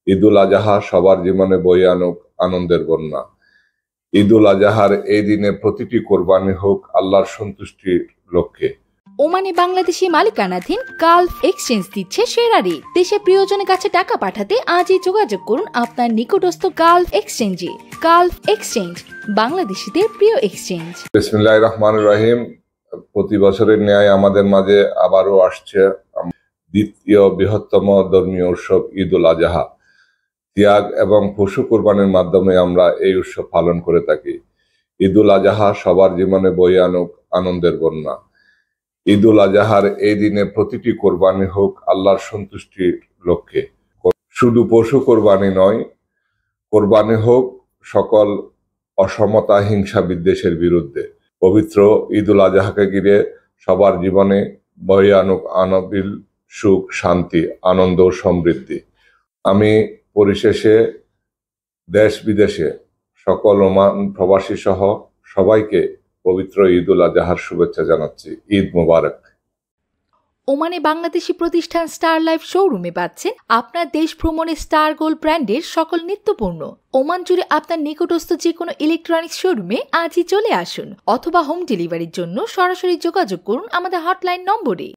ঈদুল আজহা সবার জীবনে বয়ে আনুক আনন্দের বন্যা। ঈদুল আজহার এই দিনে প্রতিটি কোরবানি হোক আল্লাহর সন্তুষ্টির লক্ষ্যে। ওমানে বাংলাদেশি মালিকানাধীন গালফ এক্সচেঞ্জ দিচ্ছে সেরা রেট। দেশে প্রিয়জনের কাছে টাকা পাঠাতে আজই যোগাযোগ করুন আপনার নিকটস্থ গালফ এক্সচেঞ্জে। গালফ এক্সচেঞ্জ, বাংলাদেশিদের প্রিয় এক্সচেঞ্জ। বিসমিল্লাহির রহমানির রহিম। প্রতি বছরের ন্যায় আমাদের মাঝে আবারও আসছে দ্বিতীয় বৃহত্তম ধর্মীয় উৎসব ঈদুল আজহা। ত্যাগ এবং পশু কোরবানির মাধ্যমে আমরা এই উৎসব পালন করে থাকি। ঈদুল আজহা সবার জীবনে বয়ে আনুক আনন্দের বন্যা। ঈদুল আজহার এই দিনে প্রতিটি কোরবানি হোক আল্লাহর সন্তুষ্টির লক্ষ্যে। শুধু পশু কোরবানি নয়, কোরবানি হোক সকল অসমতা, হিংসা, বিদ্বেষের বিরুদ্ধে। পবিত্র ঈদুল আজহাকে ঘিরে সবার জীবনে বয়ে আনুক আনবিল সুখ, শান্তি, আনন্দ ও সমৃদ্ধি। আমি পরিশেষে দেশ বিদেশে সকল ওমান প্রবাসী সহ সবাইকে পবিত্র ঈদুল আজহার শুভেচ্ছা জানাচ্ছি। ঈদ মোবারক। ওমানে বাংলাদেশি প্রতিষ্ঠান স্টার লাইফ শোরুমে পাচ্ছেন আপনার দেশ ভ্রমণে স্টার গোল্ড ব্র্যান্ডের সকল নিত্যপণ্য। ওমান জুড়ে আপনার নিকটস্থ যে কোনো ইলেকট্রনিক্স শোরুমে আজই চলে আসুন অথবা হোম ডেলিভারির জন্য সরাসরি যোগাযোগ করুন আমাদের হটলাইন নম্বরে।